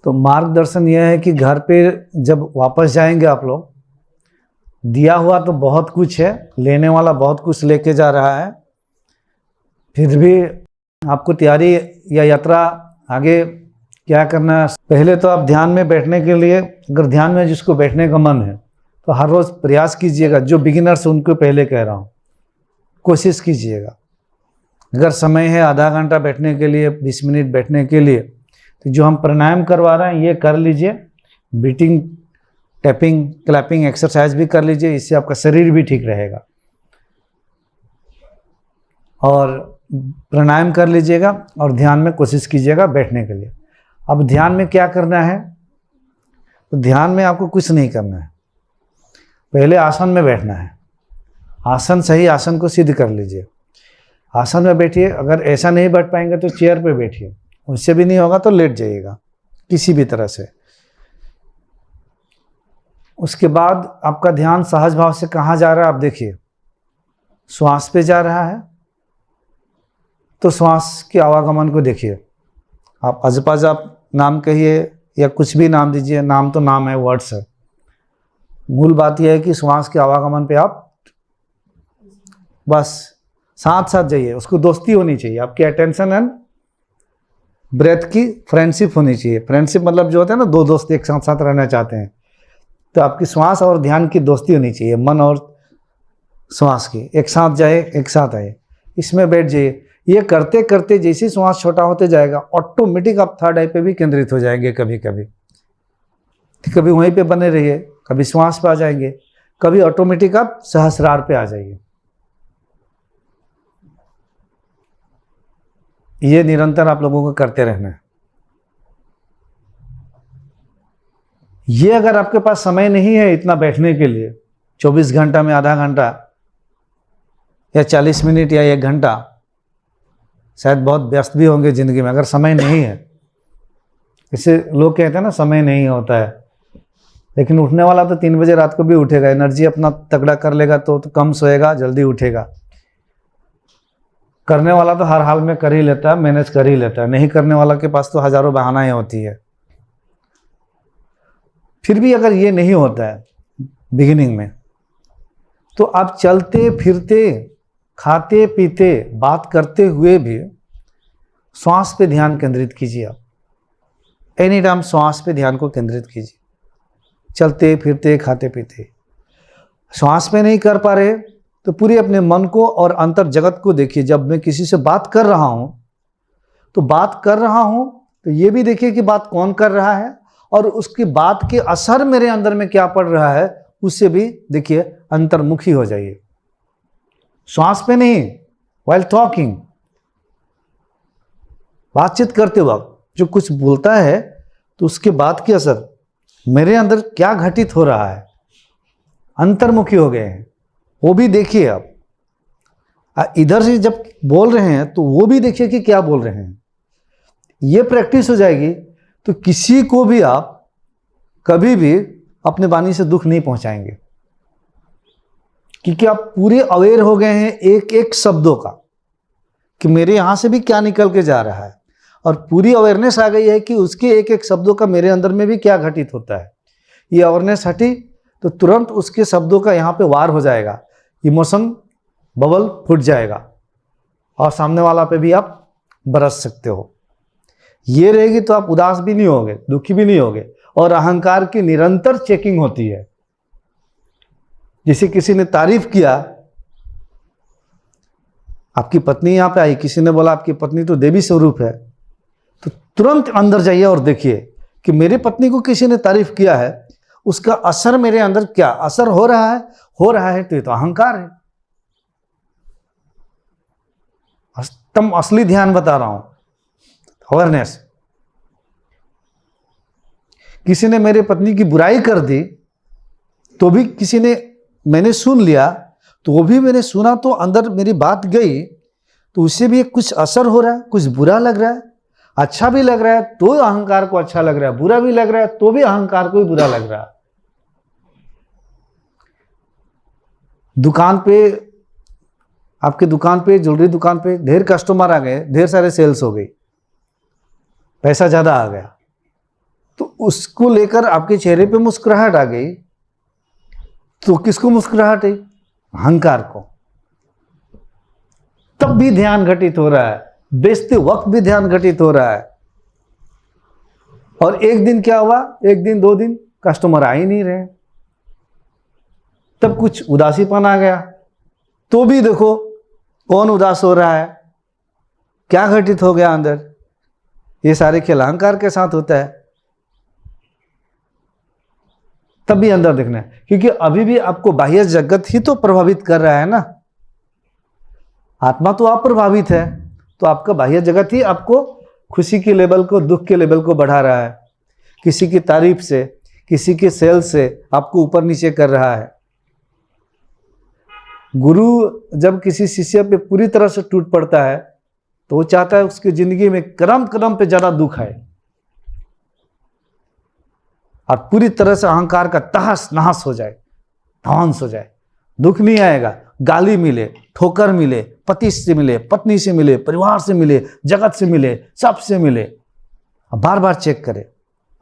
तो मार्गदर्शन यह है कि घर पे जब वापस जाएंगे आप लोग, दिया हुआ तो बहुत कुछ है, लेने वाला बहुत कुछ लेके जा रहा है, फिर भी आपको तैयारी या यात्रा आगे क्या करना है। पहले तो आप ध्यान में बैठने के लिए, अगर ध्यान में जिसको बैठने का मन है तो हर रोज़ प्रयास कीजिएगा। जो बिगिनर्स उनको पहले कह रहा हूँ, कोशिश कीजिएगा। अगर समय है आधा घंटा बैठने के लिए, 20 मिनट बैठने के लिए, तो जो हम प्राणायाम करवा रहे हैं ये कर लीजिए। ब्रीथिंग, टैपिंग, क्लैपिंग एक्सरसाइज भी कर लीजिए, इससे आपका शरीर भी ठीक रहेगा। और प्राणायाम कर लीजिएगा और ध्यान में कोशिश कीजिएगा बैठने के लिए। अब ध्यान में क्या करना है, तो ध्यान में आपको कुछ नहीं करना है, पहले आसन में बैठना है। आसन, सही आसन को सिद्ध कर लीजिए। आसन में बैठिए। अगर ऐसा नहीं बैठ पाएंगे तो चेयर पे बैठिए, उससे भी नहीं होगा तो लेट जाइएगा किसी भी तरह से। उसके बाद आपका ध्यान सहज भाव से कहाँ जा रहा है आप देखिए। श्वास पे जा रहा है तो श्वास के आवागमन को देखिए। आप अजपज आप नाम कहिए या कुछ भी नाम दीजिए, नाम तो नाम है, वर्ड्स है। मूल बात यह है कि श्वास के आवागमन पे आप बस साथ साथ जाइए। उसको दोस्ती होनी चाहिए, आपकी अटेंशन एंड ब्रेथ की फ्रेंडशिप होनी चाहिए। फ्रेंडशिप मतलब जो होता है ना, दो दोस्त एक साथ साथ रहना चाहते हैं, तो आपकी श्वास और ध्यान की दोस्ती होनी चाहिए। मन और श्वास की एक साथ जाए, एक साथ आए, इसमें बैठ जाइए। ये करते करते जैसे श्वास छोटा होते जाएगा, ऑटोमेटिक आप थर्ड आई पे भी केंद्रित हो जाएंगे। कभी कभी कभी वहीं पे बने रहिए, कभी श्वास पे आ जाएंगे, कभी ऑटोमेटिक आप सहस्रार पे आ जाइए। ये निरंतर आप लोगों को करते रहना है। ये अगर आपके पास समय नहीं है इतना बैठने के लिए, 24 घंटा में आधा घंटा या 40 मिनट या 1 घंटा, शायद बहुत व्यस्त भी होंगे ज़िंदगी में, अगर समय नहीं है, इससे लोग कहते हैं ना समय नहीं होता है, लेकिन उठने वाला तो 3 बजे रात को भी उठेगा। एनर्जी अपना तगड़ा कर लेगा तो कम सोएगा, जल्दी उठेगा। करने वाला तो हर हाल में कर ही लेता है, मैनेज कर ही लेता है। नहीं करने वाला के पास तो हज़ारों बहानाएं होती है। फिर भी अगर ये नहीं होता है बिगिनिंग में, तो आप चलते फिरते, खाते पीते, बात करते हुए भी श्वास पे ध्यान केंद्रित कीजिए। आप एनी टाइम श्वास पे ध्यान को केंद्रित कीजिए, चलते फिरते, खाते पीते। श्वास पे नहीं कर पा रहे तो पूरे अपने मन को और अंतर जगत को देखिए। जब मैं किसी से बात कर रहा हूँ तो बात कर रहा हूँ तो ये भी देखिए कि बात कौन कर रहा है और उसकी बात के असर मेरे अंदर में क्या पड़ रहा है, उससे भी देखिए अंतर्मुखी हो जाइए। श्वास पे नहीं, while टॉकिंग, बातचीत करते वक्त जो कुछ बोलता है तो उसके बात के असर मेरे अंदर क्या घटित हो रहा है, अंतर्मुखी हो गए हैं, वो भी देखिए आप। इधर से जब बोल रहे हैं तो वो भी देखिए कि क्या बोल रहे हैं। ये प्रैक्टिस हो जाएगी तो किसी को भी आप कभी भी अपने वाणी से दुख नहीं पहुंचाएंगे, क्योंकि आप पूरे अवेयर हो गए हैं एक एक शब्दों का कि मेरे यहां से भी क्या निकल के जा रहा है, और पूरी अवेयरनेस आ गई है कि उसके एक एक शब्दों का मेरे अंदर में भी क्या घटित होता है। ये अवेयरनेस हटी तो तुरंत उसके शब्दों का यहाँ पे वार हो जाएगा, इमोशन बबल फूट जाएगा और सामने वाला पे भी आप बरस सकते हो। ये रहेगी तो आप उदास भी नहीं होगे, दुखी भी नहीं होगे। और अहंकार की निरंतर चेकिंग होती है। जैसे किसी ने तारीफ किया, आपकी पत्नी यहाँ पे आई, किसी ने बोला आपकी पत्नी तो देवी स्वरूप है, तो तुरंत अंदर जाइए और देखिए कि मेरी पत्नी को किसी ने तारीफ किया है, उसका असर मेरे अंदर क्या असर हो रहा है तो ये तो अहंकार है। तुम असली ध्यान बता रहा हूं, अवेयरनेस। किसी ने मेरे पत्नी की बुराई कर दी तो भी किसी ने, मैंने सुन लिया तो वो भी मैंने सुना तो अंदर मेरी बात गई तो उससे भी कुछ असर हो रहा है, कुछ बुरा लग रहा है, अच्छा भी लग रहा है तो अहंकार को अच्छा लग रहा है, बुरा भी लग रहा है तो भी अहंकार को ही बुरा लग रहा है। दुकान पे, आपके दुकान पे, ज्वेलरी दुकान पे ढेर कस्टमर आ गए, ढेर सारे सेल्स हो गई, पैसा ज़्यादा आ गया, उसको लेकर आपके चेहरे पे मुस्कुराहट आ गई, तो किसको मुस्कुराहट है? अहंकार को। तब भी ध्यान घटित हो रहा है, बेचते वक्त भी ध्यान घटित हो रहा है। और एक दिन क्या हुआ, एक दिन 2 दिन कस्टमर आ ही नहीं रहे, तब कुछ उदासीपन आ गया, तो भी देखो कौन उदास हो रहा है, क्या घटित हो गया अंदर। ये सारे खेल अहंकार के साथ होता है। तब भी अंदर देखना है, क्योंकि अभी भी आपको बाह्य जगत ही तो प्रभावित कर रहा है ना। आत्मा तो आप प्रभावित है, तो आपका बाह्य जगत ही आपको खुशी के लेवल को, दुख के लेवल को बढ़ा रहा है। किसी की तारीफ से, किसी के सेल से आपको ऊपर नीचे कर रहा है। गुरु जब किसी शिष्य पे पूरी तरह से टूट पड़ता है, तो वो चाहता है उसकी जिंदगी में क्रम क्रम पे ज्यादा दुख आए और पूरी तरह से अहंकार का तहस नहस हो जाए, ध्वंस हो जाए। दुख नहीं आएगा, गाली मिले, ठोकर मिले, पति से मिले, पत्नी से मिले, परिवार से मिले, जगत से मिले, सबसे मिले। बार बार चेक करे,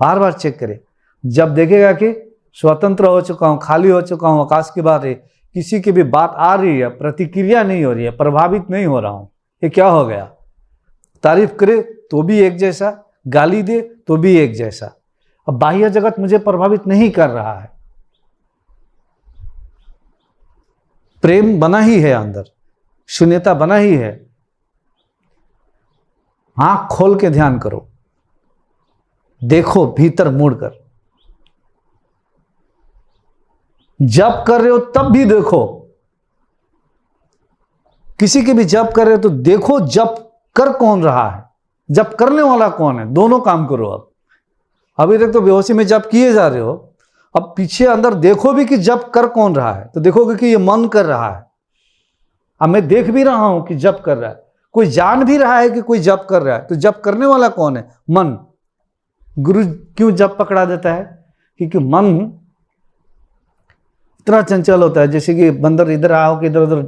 बार बार चेक करे। जब देखेगा कि स्वतंत्र हो चुका हूं, खाली हो चुका हूं, आकाश की बात है, किसी की भी बात आ रही है, प्रतिक्रिया नहीं हो रही है, प्रभावित नहीं हो रहा हूं, ये क्या हो गया? तारीफ करे तो भी एक जैसा, गाली दे तो भी एक जैसा। अब बाह्य जगत मुझे प्रभावित नहीं कर रहा है, प्रेम बना ही है अंदर, शून्यता बना ही है। आंख खोल के ध्यान करो, देखो भीतर मुड़कर। जप कर रहे हो तब भी देखो, किसी के भी जप कर रहे हो तो देखो जप कर कौन रहा है, जप करने वाला कौन है। दोनों काम करो। अब अभी तक तो बेहोशी में जप किए जा रहे हो, अब पीछे अंदर देखो भी कि जप कर कौन रहा है, तो देखोगे कि ये मन कर रहा है। अब मैं देख भी रहा हूं कि जप कर रहा है, कोई जान भी रहा है कि कोई जप कर रहा है, तो जप करने वाला कौन है? मन। गुरु क्यों जप पकड़ा देता है? क्योंकि मन इतना चंचल होता है, जैसे कि बंदर इधर आओ कि इधर उधर,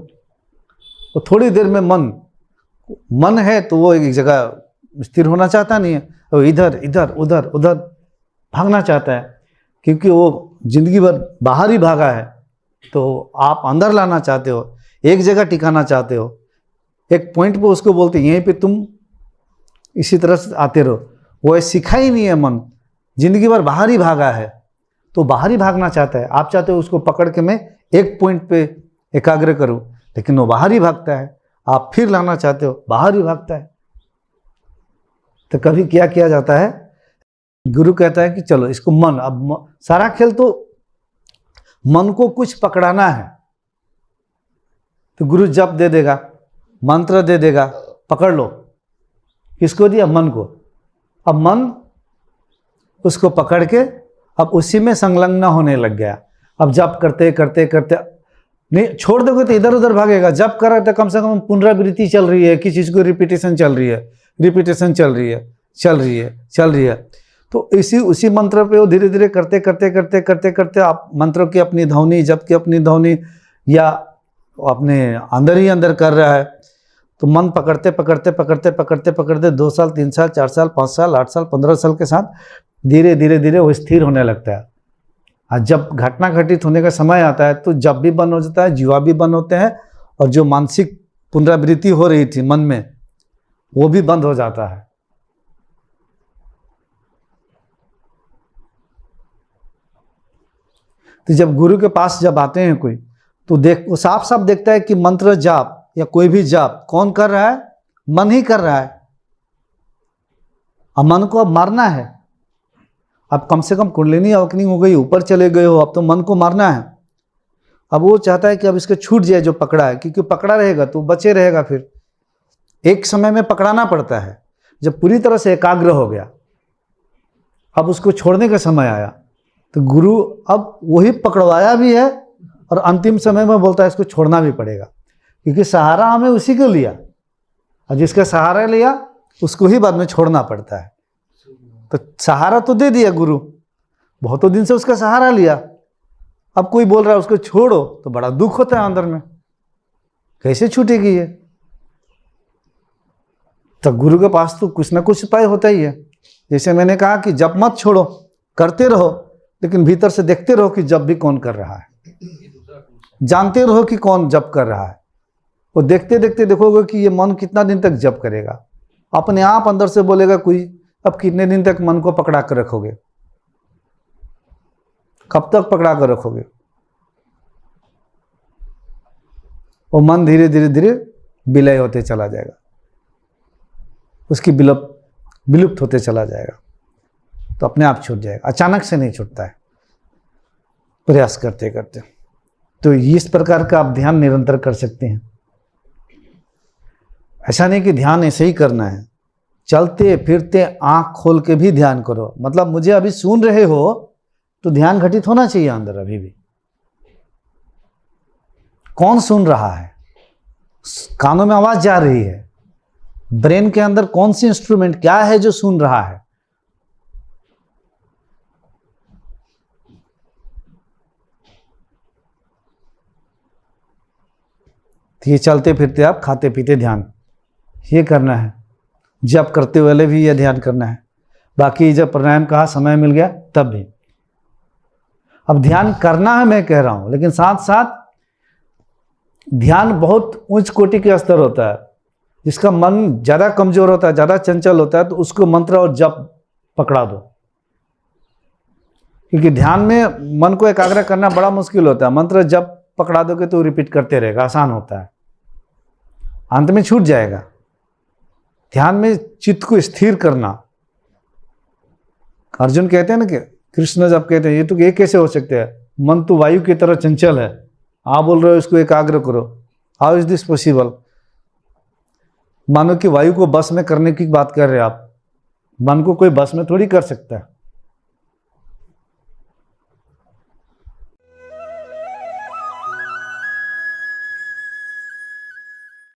तो थोड़ी देर में मन है तो वो एक जगह स्थिर होना चाहता नहीं है, वो इधर इधर उधर उधर भागना चाहता है, क्योंकि वो जिंदगी भर बाहर ही भागा है। तो आप अंदर लाना चाहते हो, एक जगह टिकाना चाहते हो, एक पॉइंट पे उसको बोलते हैं यहीं पे तुम इसी तरह से आते रहो। वो सिखा ही नहीं है, मन जिंदगी भर बाहर ही भागा है, तो बाहर ही भागना चाहता है। आप चाहते हो उसको पकड़ के मैं एक पॉइंट पे एकाग्र करूं, लेकिन वो बाहर ही भागता है। आप फिर लाना चाहते हो, बाहर ही भागता है। तो कभी क्या किया जाता है, गुरु कहता है कि चलो इसको मन, अब सारा खेल तो मन को कुछ पकड़ाना है, तो गुरु जप दे देगा, मंत्र दे देगा, पकड़ लो। किसको दिया? मन को। अब मन उसको पकड़ के अब उसी में संलग्न होने लग गया। अब जप करते करते करते नहीं छोड़ दोगे तो इधर उधर भागेगा। जप कर रहे तो कम से कम पुनरावृत्ति चल रही है, किसी चीज को रिपीटेशन चल रही है, रिपीटेशन चल रही है, चल रही है, चल रही है। तो उसी मंत्र पे वो धीरे धीरे करते करते करते करते करते आप मंत्रों की अपनी ध्वनि, जप की अपनी ध्वनि, या अपने अंदर ही अंदर कर रहा है। तो मन पकड़ते पकड़ते पकड़ते पकड़ते पकड़ते 2 साल 3 साल 4 साल 5 साल 8 साल 15 साल के साथ धीरे धीरे धीरे वो स्थिर होने लगता है। और जब घटना घटित होने का समय आता है तो जब भी बंद हो जाता है, जीवा भी बंद होते हैं, और जो मानसिक पुनरावृत्ति हो रही थी मन में वो भी बंद हो जाता है। तो जब गुरु के पास जब आते हैं कोई, तो वो साफ साफ देखता है कि मंत्र जाप या कोई भी जाप कौन कर रहा है? मन ही कर रहा है। अब मन को अब मारना है। अब कम से कम कुंडलिनी अवकनिंग हो गई, ऊपर चले गए हो, अब तो मन को मारना है। अब वो चाहता है कि अब इसके छूट जाए जो पकड़ा है, क्योंकि पकड़ा रहेगा तो बचे रहेगा। फिर एक समय में पकड़ाना पड़ता है। जब पूरी तरह से एकाग्र हो गया, अब उसको छोड़ने का समय आया, तो गुरु अब वही पकड़वाया भी है और अंतिम समय में बोलता है इसको छोड़ना भी पड़ेगा, क्योंकि सहारा हमें उसी को लिया, और जिसका सहारा लिया उसको ही बाद में छोड़ना पड़ता है। तो सहारा तो दे दिया गुरु, बहुतों दिन से उसका सहारा लिया, अब कोई बोल रहा है उसको छोड़ो, तो बड़ा दुख होता है अंदर में, कैसे छूटेगी ये? तो गुरु के पास तो कुछ ना कुछ उपाय होता ही है। जैसे मैंने कहा कि जप मत छोड़ो, करते रहो, लेकिन भीतर से देखते रहो कि जप भी कौन कर रहा है, जानते रहो कि कौन जप कर रहा है। वो देखते देखते देखोगे कि ये मन कितना दिन तक जप करेगा। अपने आप अंदर से बोलेगा कोई, अब कितने दिन तक मन को पकड़ा कर रखोगे, कब तक पकड़ा कर रखोगे। वो मन धीरे धीरे धीरे विलय होते चला जाएगा, उसकी विलुप्त होते चला जाएगा, तो अपने आप छूट जाएगा। अचानक से नहीं छूटता है, प्रयास करते करते। तो इस प्रकार का आप ध्यान निरंतर कर सकते हैं। ऐसा नहीं कि ध्यान ऐसे ही करना है, चलते फिरते आंख खोल के भी ध्यान करो। मतलब मुझे अभी सुन रहे हो तो ध्यान घटित होना चाहिए अंदर अभी भी। कौन सुन रहा है, कानों में आवाज जा रही है, ब्रेन के अंदर कौन सी इंस्ट्रूमेंट क्या है जो सुन रहा है। तो ये चलते फिरते आप खाते पीते ध्यान ये करना है। जब करते हुए भी यह ध्यान करना है। बाकी जब प्राणायाम कहा समय मिल गया तब भी। अब ध्यान करना है मैं कह रहा हूं, लेकिन साथ साथ ध्यान बहुत उच्च कोटि का स्तर होता है। जिसका मन ज़्यादा कमजोर होता है, ज़्यादा चंचल होता है, तो उसको मंत्र और जप पकड़ा दो। क्योंकि ध्यान में मन को एकाग्र करना बड़ा मुश्किल होता है। मंत्र जप पकड़ा दोगे तो रिपीट करते रहेगा, आसान होता है, अंत में छूट जाएगा। ध्यान में चित्त को स्थिर करना। अर्जुन कहते हैं ना कि कृष्ण जब कहते हैं ये कैसे हो सकते हैं, मन तो वायु की तरह चंचल है, आप बोल रहे हो इसको एकाग्र करो, हाउ इज दिस पॉसिबल। मानो कि वायु को बस में करने की बात कर रहे हैं आप। मन को कोई बस में थोड़ी कर सकता है।